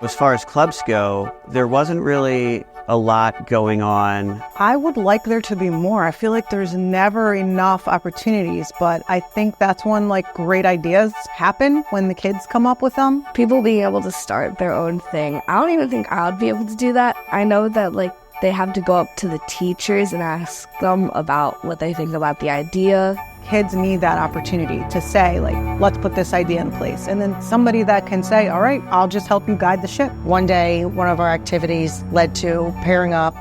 As far as clubs go, there wasn't really a lot going on. I would like there to be more. I feel like there's never enough opportunities, but I think that's when great ideas happen when the kids come up with them. People being able to start their own thing. I don't even think I would be able to do that. I know that they have to go up to the teachers and ask them about what they think about the idea. Kids need that opportunity to say, let's put this idea in place. And then somebody that can say, all right, I'll just help you guide the ship. One day, one of our activities led to pairing up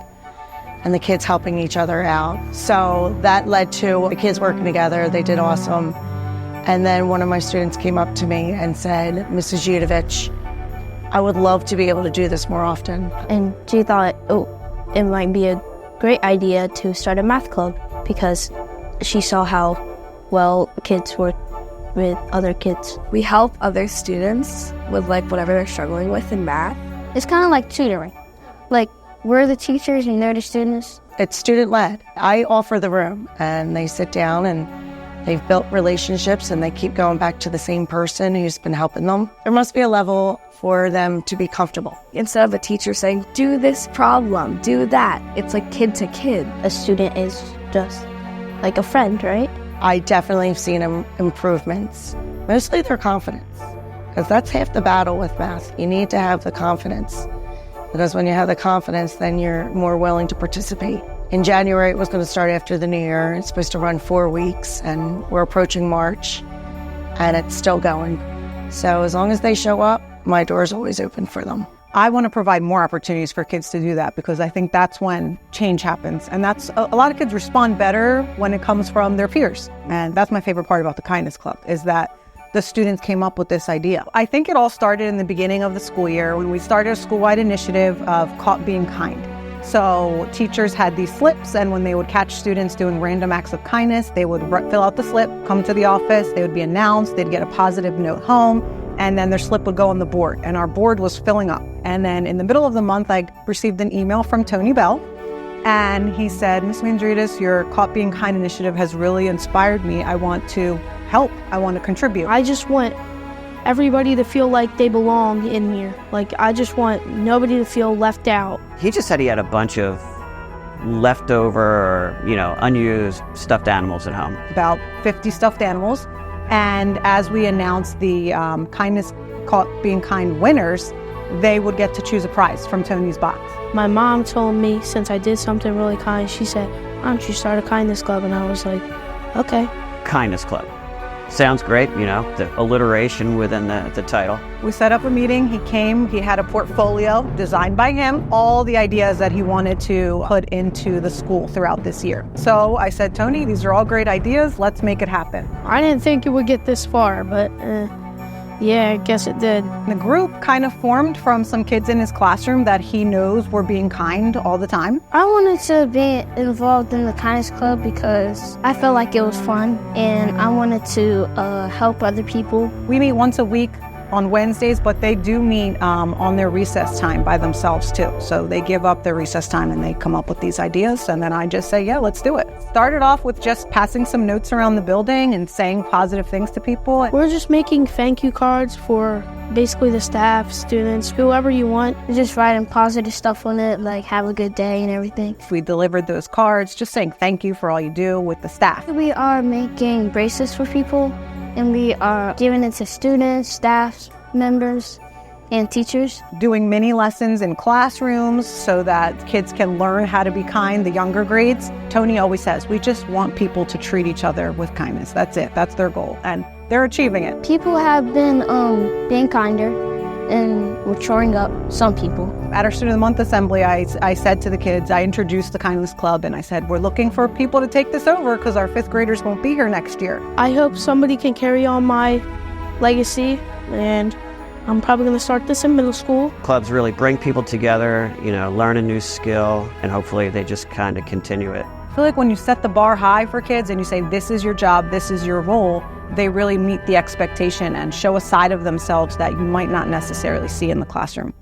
and the kids helping each other out. So that led to the kids working together. They did awesome. And then one of my students came up to me and said, Mrs. Judovich, I would love to be able to do this more often. And she thought, it might be a great idea to start a math club because she saw how well kids were with other kids. We help other students with whatever they're struggling with in math. It's kind of like tutoring. We're the teachers and they're the students. It's student-led. I offer the room and they sit down and they've built relationships and they keep going back to the same person who's been helping them. There must be a level for them to be comfortable. Instead of a teacher saying, do this problem, do that, it's kid to kid. A student is just like a friend, right? I definitely have seen improvements. Mostly their confidence, because that's half the battle with math. You need to have the confidence, because when you have the confidence, then you're more willing to participate. In January, it was going to start after the New Year. It's supposed to run 4 weeks, and we're approaching March, and it's still going. So as long as they show up, my door's always open for them. I want to provide more opportunities for kids to do that because I think that's when change happens. And that's a lot of kids respond better when it comes from their peers. And that's my favorite part about the Kindness Club is that the students came up with this idea. I think it all started in the beginning of the school year when we started a school-wide initiative of Caught Being Kind. So teachers had these slips, and when they would catch students doing random acts of kindness, they would fill out the slip, come to the office, they would be announced, they'd get a positive note home, and then their slip would go on the board, and our board was filling up. And then in the middle of the month, I received an email from Tony Bell, and he said, Ms. Mandridis, your Caught Being Kind initiative has really inspired me. I want to help. I want to contribute. I just want everybody to feel like they belong in here. I just want nobody to feel left out. He just said he had a bunch of leftover, unused stuffed animals at home. About 50 stuffed animals. And as we announced the Kindness Caught Being Kind winners, they would get to choose a prize from Tony's box. My mom told me since I did something really kind, she said, why don't you start a kindness club? And I was like, okay. Kindness Club. Sounds great, the alliteration within the title. We set up a meeting. He came. He had a portfolio designed by him, all the ideas that he wanted to put into the school throughout this year. So I said, Tony, these are all great ideas. Let's make it happen. I didn't think it would get this far, but yeah, I guess it did. The group kind of formed from some kids in his classroom that he knows were being kind all the time. I wanted to be involved in the Kindness Club because I felt like it was fun and I wanted to help other people. We meet once a week on Wednesdays, but they do meet on their recess time by themselves too. So they give up their recess time and they come up with these ideas, and then I just say, yeah, let's do it. Started off with just passing some notes around the building and saying positive things to people. We're just making thank you cards for basically the staff, students, whoever you want. Just writing positive stuff on it, have a good day and everything. We delivered those cards, just saying thank you for all you do with the staff. We are making bracelets for people, and we are giving it to students, staff members, and teachers. Doing mini lessons in classrooms so that kids can learn how to be kind, the younger grades. Tony always says, we just want people to treat each other with kindness. That's it. That's their goal. And they're achieving it. People have been being kinder and maturing up, some people. At our Student of the Month Assembly, I said to the kids, I introduced the Kindness Club, and I said, we're looking for people to take this over because our 5th graders won't be here next year. I hope somebody can carry on my legacy, and I'm probably going to start this in middle school. Clubs really bring people together, learn a new skill, and hopefully they just kind of continue it. I feel like when you set the bar high for kids and you say, this is your job, this is your role, they really meet the expectation and show a side of themselves that you might not necessarily see in the classroom.